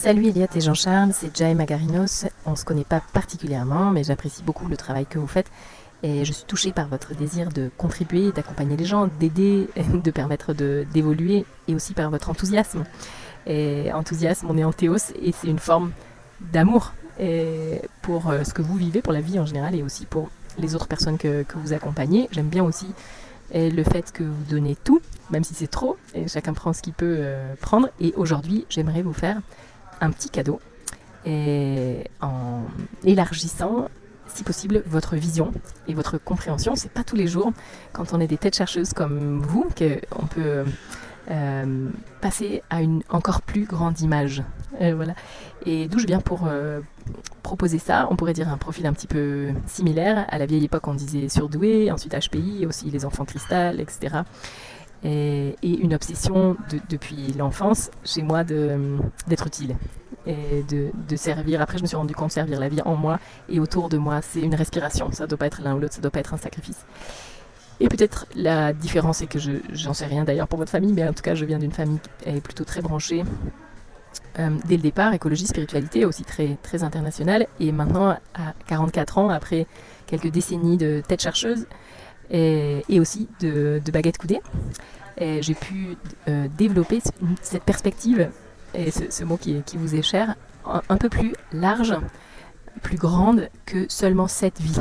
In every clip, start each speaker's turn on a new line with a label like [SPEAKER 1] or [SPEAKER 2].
[SPEAKER 1] Salut Elliot et Jean-Charles, c'est Jai Magarinos. On ne se connaît pas particulièrement, mais j'apprécie beaucoup le travail que vous faites. Et je suis touchée par votre désir de contribuer, d'accompagner les gens, d'aider, de permettre d'évoluer, et aussi par votre enthousiasme. Et enthousiasme, on est en théos, et c'est une forme d'amour pour ce que vous vivez, pour la vie en général, et aussi pour les autres personnes que vous accompagnez. J'aime bien aussi le fait que vous donnez tout, même si c'est trop, et chacun prend ce qu'il peut prendre. Et aujourd'hui, j'aimerais vous faire un petit cadeau en élargissant, si possible, votre vision et votre compréhension. C'est pas tous les jours, quand on est des têtes chercheuses comme vous, qu'on peut passer à une encore plus grande image. Voilà. Et d'où je viens pour proposer ça, on pourrait dire un profil un petit peu similaire. À la vieille époque, on disait surdoué, ensuite HPI, aussi les enfants cristal, etc. Et une obsession depuis l'enfance chez moi d'être utile et de servir. Après, je me suis rendu compte de servir la vie en moi et autour de moi, c'est une respiration. Ça ne doit pas être l'un ou l'autre, ça ne doit pas être un sacrifice. Et peut-être la différence, c'est que j'en sais rien d'ailleurs pour votre famille, mais en tout cas, je viens d'une famille qui est plutôt très branchée dès le départ, écologie, spiritualité, aussi très, très internationale. Et maintenant, à 44 ans, après quelques décennies de tête chercheuse, et aussi de baguette coudée, j'ai pu développer cette perspective, et ce mot qui vous est cher, un peu plus large, plus grande que seulement cette vie.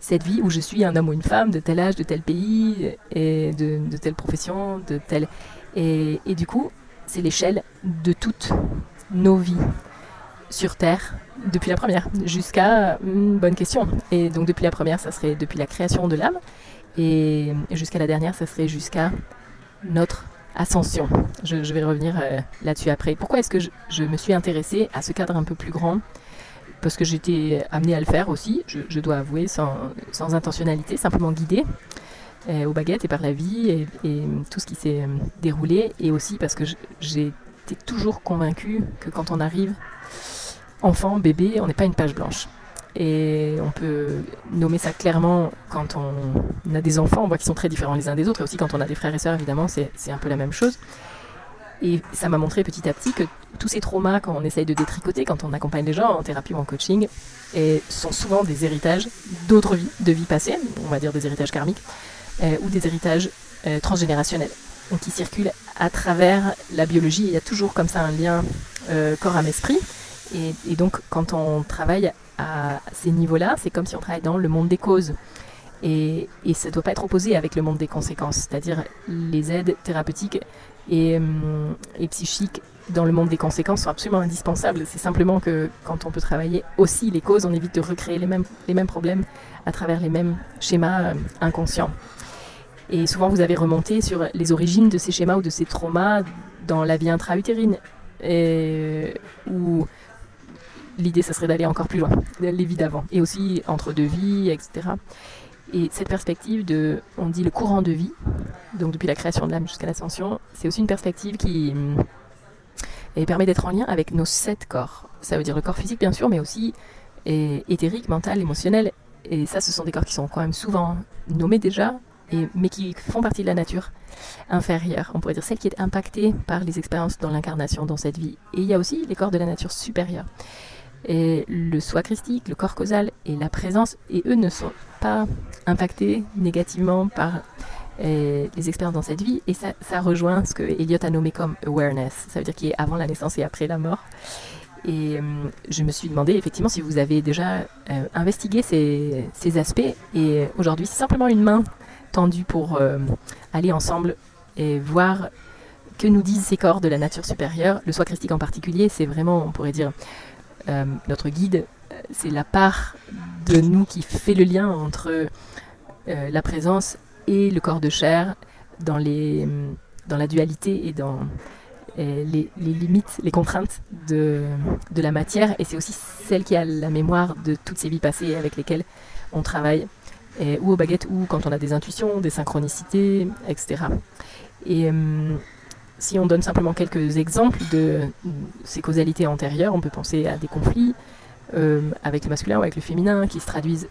[SPEAKER 1] Cette vie où je suis un homme ou une femme de tel âge, de tel pays, et de telle profession, de tel... Et du coup, c'est l'échelle de toutes nos vies sur Terre, depuis la première, jusqu'à... bonne question. Et donc depuis la première, ça serait depuis la création de l'âme, et jusqu'à la dernière, ça serait jusqu'à notre ascension. Je vais revenir là-dessus après. Pourquoi est-ce que je me suis intéressée à ce cadre un peu plus grand? Parce que j'étais amenée à le faire aussi, je dois avouer, sans intentionnalité, simplement guidée aux baguettes et par la vie et tout ce qui s'est déroulé. Et aussi parce que j'ai été toujours convaincue que quand on arrive enfant, bébé, on n'est pas une page blanche. Et on peut nommer ça clairement quand on a des enfants, on voit qu'ils sont très différents les uns des autres, et aussi quand on a des frères et sœurs, évidemment, c'est un peu la même chose. Et ça m'a montré petit à petit que tous ces traumas, quand on essaye de détricoter, quand on accompagne les gens en thérapie ou en coaching, sont souvent des héritages d'autres vies, de vies passées, on va dire des héritages karmiques, ou des héritages transgénérationnels, qui circulent à travers la biologie. Il y a toujours comme ça un lien corps âme esprit. Et donc, quand on travaille à ces niveaux-là, c'est comme si on travaille dans le monde des causes. Et ça ne doit pas être opposé avec le monde des conséquences, c'est-à-dire les aides thérapeutiques et psychiques dans le monde des conséquences sont absolument indispensables. C'est simplement que quand on peut travailler aussi les causes, on évite de recréer les mêmes problèmes à travers les mêmes schémas inconscients. Et souvent, vous avez remonté sur les origines de ces schémas ou de ces traumas dans la vie intra-utérine, où l'idée, ça serait d'aller encore plus loin, les vies d'avant, et aussi entre deux vies, etc. Et cette perspective on dit le courant de vie, donc depuis la création de l'âme jusqu'à l'ascension, c'est aussi une perspective qui permet d'être en lien avec nos 7 corps. Ça veut dire le corps physique, bien sûr, mais aussi éthérique, mental, émotionnel. Et ça, ce sont des corps qui sont quand même souvent nommés déjà, mais qui font partie de la nature inférieure. On pourrait dire celle qui est impactée par les expériences dans l'incarnation, dans cette vie. Et il y a aussi les corps de la nature supérieure. Et le soi christique, le corps causal et la présence, et eux ne sont pas impactés négativement par les expériences dans cette vie, et ça rejoint ce que Elliot a nommé comme awareness, ça veut dire qu'il est avant la naissance et après la mort. Et je me suis demandé effectivement si vous avez déjà investigué ces aspects, et aujourd'hui c'est simplement une main tendue pour aller ensemble et voir que nous disent ces corps de la nature supérieure. Le soi christique en particulier, c'est vraiment, on pourrait dire, notre guide, c'est la part de nous qui fait le lien entre la présence et le corps de chair dans la dualité et dans les limites, les contraintes de la matière. Et c'est aussi celle qui a la mémoire de toutes ces vies passées avec lesquelles on travaille, ou aux baguettes, ou quand on a des intuitions, des synchronicités, etc. Et si on donne simplement quelques exemples de ces causalités antérieures, on peut penser à des conflits avec le masculin ou avec le féminin qui se traduisent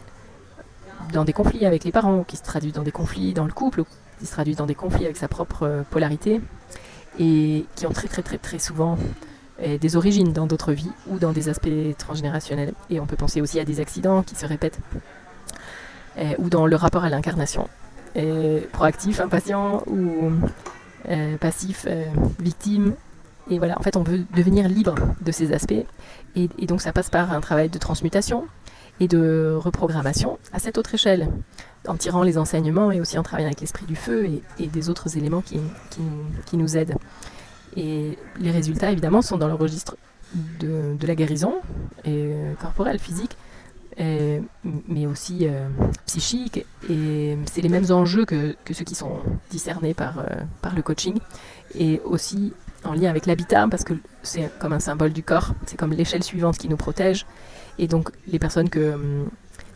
[SPEAKER 1] dans des conflits avec les parents, qui se traduisent dans des conflits dans le couple, qui se traduisent dans des conflits avec sa propre polarité, et qui ont très très très très souvent des origines dans d'autres vies ou dans des aspects transgénérationnels. Et on peut penser aussi à des accidents qui se répètent ou dans le rapport à l'incarnation. Proactif, impatient ou passif, victime. Et voilà, en fait, on veut devenir libre de ces aspects. Et donc, ça passe par un travail de transmutation et de reprogrammation à cette autre échelle, en tirant les enseignements et aussi en travaillant avec l'esprit du feu et des autres éléments qui nous aident. Et les résultats, évidemment, sont dans le registre de la guérison, corporelle, physique, mais aussi psychique. Et c'est les mêmes enjeux que ceux qui sont discernés par le coaching. Et aussi en lien avec l'habitat, parce que c'est comme un symbole du corps, c'est comme l'échelle suivante qui nous protège. Et donc, les personnes que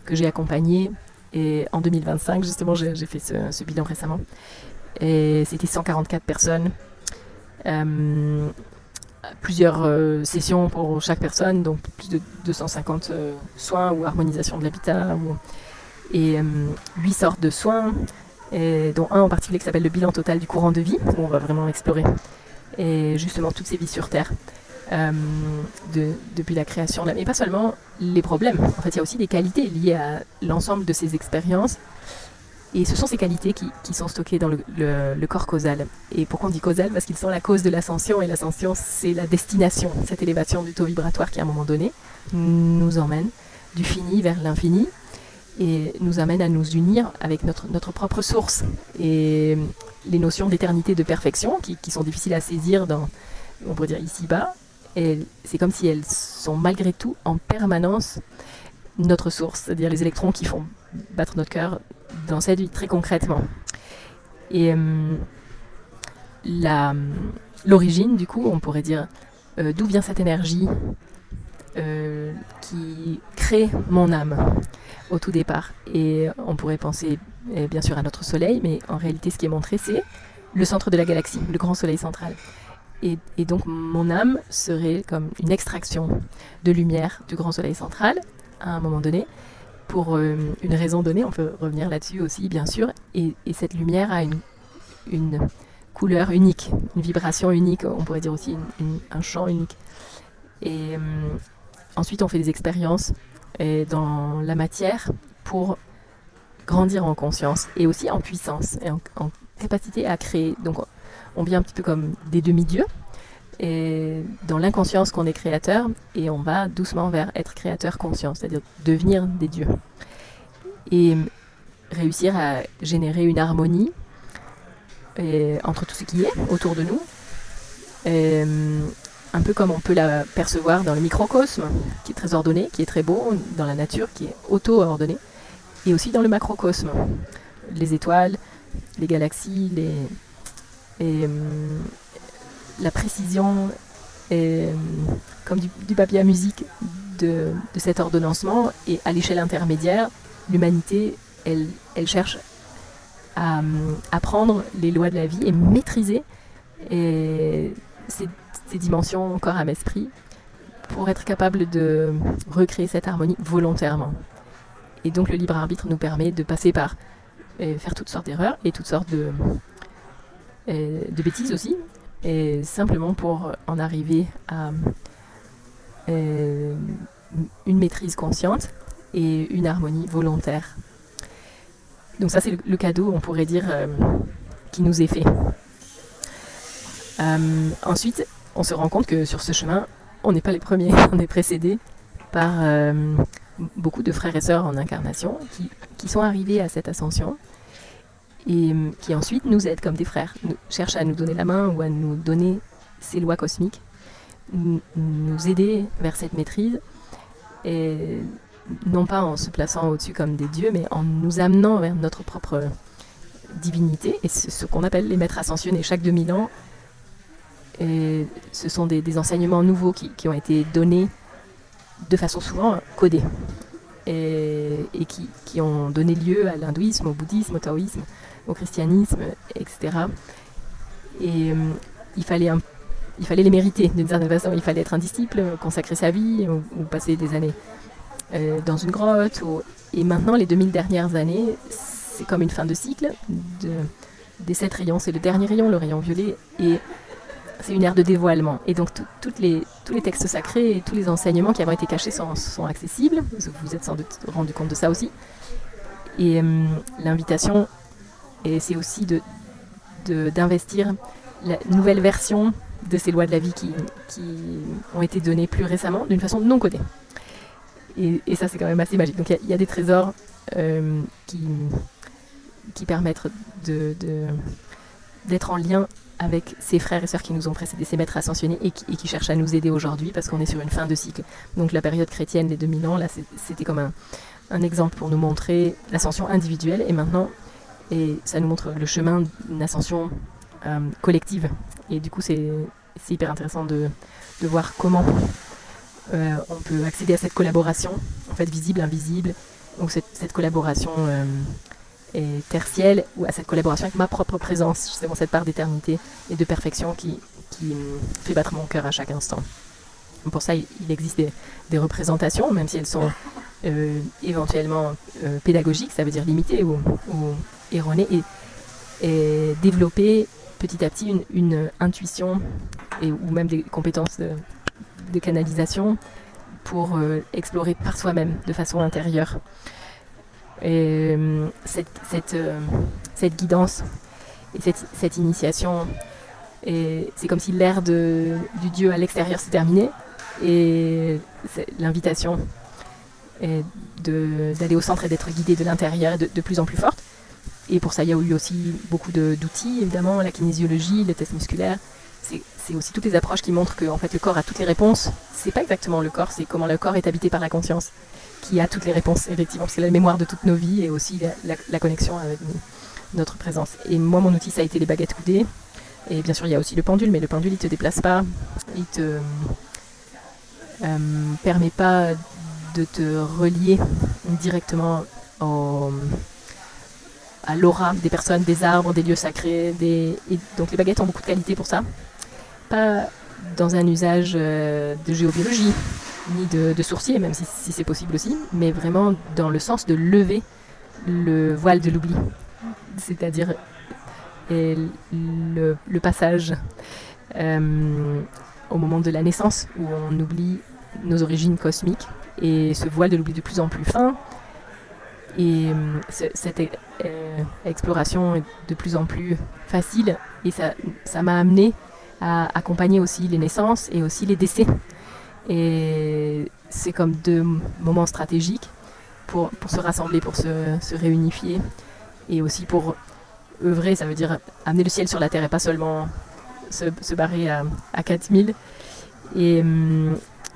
[SPEAKER 1] j'ai accompagnées, et en 2025, justement, j'ai fait ce bilan récemment, et c'était 144 personnes, plusieurs sessions pour chaque personne, donc plus de 250 soins ou harmonisation de l'habitat, et 8 sortes de soins, dont un en particulier qui s'appelle le bilan total du courant de vie, où on va vraiment explorer et justement toutes ces vies sur Terre depuis la création. Mais pas seulement les problèmes, en fait il y a aussi des qualités liées à l'ensemble de ces expériences, et ce sont ces qualités qui sont stockées dans le corps causal. Et pourquoi on dit causal? Parce qu'ils sont la cause de l'ascension, et l'ascension c'est la destination, cette élévation du taux vibratoire qui à un moment donné nous emmène du fini vers l'infini et nous amène à nous unir avec notre propre source. Et les notions d'éternité, de perfection, qui sont difficiles à saisir dans, on pourrait dire, ici-bas, c'est comme si elles sont malgré tout en permanence notre source, c'est-à-dire les électrons qui font battre notre cœur dans cette vie très concrètement. Et l'origine, du coup, on pourrait dire, d'où vient cette énergie qui crée mon âme au tout départ. Et on pourrait penser bien sûr à notre soleil, mais en réalité ce qui est montré c'est le centre de la galaxie, le grand soleil central. Et donc mon âme serait comme une extraction de lumière du grand soleil central à un moment donné, pour une raison donnée, on peut revenir là-dessus aussi bien sûr, et cette lumière a une couleur unique, une vibration unique, on pourrait dire aussi un champ unique. Et ensuite on fait des expériences dans la matière pour grandir en conscience et aussi en puissance et en capacité à créer. Donc on vient un petit peu comme des demi-dieux, et dans l'inconscience qu'on est créateur, et on va doucement vers être créateur conscient, c'est-à-dire devenir des dieux et réussir à générer une harmonie entre tout ce qui est autour de nous, un peu comme on peut la percevoir dans le microcosme, qui est très ordonné, qui est très beau, dans la nature, qui est auto-ordonnée, et aussi dans le macrocosme, les étoiles, les galaxies, la précision, comme du papier à musique de cet ordonnancement. Et à l'échelle intermédiaire, l'humanité, elle cherche à apprendre les lois de la vie et maîtriser ces dimensions corps, âme, esprit, pour être capable de recréer cette harmonie volontairement. Et donc le libre arbitre nous permet de passer par faire toutes sortes d'erreurs et toutes sortes de bêtises aussi, et simplement pour en arriver à une maîtrise consciente et une harmonie volontaire. Donc ça c'est le cadeau, on pourrait dire, qui nous est fait. Ensuite, on se rend compte que sur ce chemin, on n'est pas les premiers, on est précédés par beaucoup de frères et sœurs en incarnation qui sont arrivés à cette ascension et qui ensuite nous aident comme des frères, cherchent à nous donner la main ou à nous donner ces lois cosmiques, nous aider vers cette maîtrise, et non pas en se plaçant au-dessus comme des dieux, mais en nous amenant vers notre propre divinité. Et c'est ce qu'on appelle les maîtres ascensionnés. Chaque 2000 ans, et ce sont des enseignements nouveaux qui ont été donnés de façon souvent codée, et qui ont donné lieu à l'hindouisme, au bouddhisme, au taoïsme, au christianisme, etc. Et il fallait les mériter d'une certaine façon. Il fallait être un disciple, consacrer sa vie ou passer des années dans une grotte. Et maintenant, les 2000 dernières années, c'est comme une fin de cycle des 7 rayons. C'est le dernier rayon, le rayon violet. Et c'est une ère de dévoilement. Et donc tous les textes sacrés et tous les enseignements qui avaient été cachés sont accessibles. Vous vous êtes sans doute rendu compte de ça aussi. Et l'invitation, c'est aussi d'investir la nouvelle version de ces lois de la vie qui ont été données plus récemment d'une façon non codée. Et ça, c'est quand même assez magique. Donc il y a des trésors qui permettent d'être en lien avec ces frères et sœurs qui nous ont précédés, ces maîtres ascensionnés, et qui cherchent à nous aider aujourd'hui parce qu'on est sur une fin de cycle. Donc la période chrétienne, les 2000 ans, là, c'était comme un exemple pour nous montrer l'ascension individuelle, et maintenant, et ça nous montre le chemin d'une ascension collective. Et du coup, c'est hyper intéressant de voir comment on peut accéder à cette collaboration, en fait visible, invisible. Donc cette collaboration tertielle, ou à cette collaboration avec ma propre présence, justement cette part d'éternité et de perfection qui fait battre mon cœur à chaque instant. Pour ça, il existe des représentations, même si elles sont éventuellement pédagogiques, ça veut dire limitées ou erronées, et développer petit à petit une intuition ou même des compétences de canalisation pour explorer par soi-même de façon intérieure. Et cette guidance et cette initiation, c'est comme si l'ère du Dieu à l'extérieur s'est terminée, et l'invitation est d'aller au centre et d'être guidé de l'intérieur de plus en plus forte. Et pour ça, il y a eu aussi beaucoup d'outils, évidemment, la kinésiologie, les tests musculaires. C'est aussi toutes les approches qui montrent que en fait, le corps a toutes les réponses. C'est pas exactement le corps, c'est comment le corps est habité par la conscience qui a toutes les réponses, effectivement. C'est la mémoire de toutes nos vies et aussi la connexion avec notre présence. Et moi, mon outil, ça a été les baguettes coudées. Et bien sûr, il y a aussi le pendule, mais le pendule, il te déplace pas. Il te permet pas de te relier directement à l'aura des personnes, des arbres, des lieux sacrés. Et donc les baguettes ont beaucoup de qualité pour ça. Pas dans un usage de géobiologie, ni de sourcier, même si c'est possible aussi, mais vraiment dans le sens de lever le voile de l'oubli. C'est-à-dire le passage au moment de la naissance, où on oublie nos origines cosmiques, et ce voile de l'oubli de plus en plus fin. Et cette exploration est de plus en plus facile, et ça m'a amené à accompagner aussi les naissances et aussi les décès. Et c'est comme deux moments stratégiques pour se rassembler, pour se réunifier, et aussi pour œuvrer, ça veut dire amener le ciel sur la terre et pas seulement se barrer à 4000. Et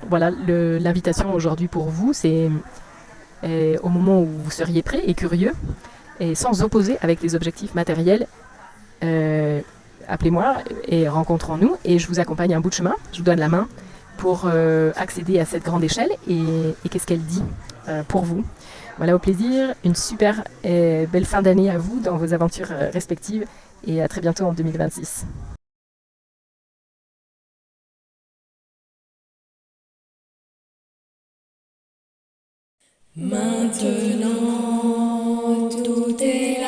[SPEAKER 1] voilà, l'invitation aujourd'hui pour vous, c'est au moment où vous seriez prêt et curieux, et sans opposer avec les objectifs matériels, appelez-moi et rencontrons-nous, et je vous accompagne un bout de chemin, je vous donne la main pour accéder à cette grande échelle, et qu'est-ce qu'elle dit pour vous. Voilà, au plaisir, une super belle fin d'année à vous dans vos aventures respectives, et à très bientôt en 2026.
[SPEAKER 2] Maintenant, tout est là.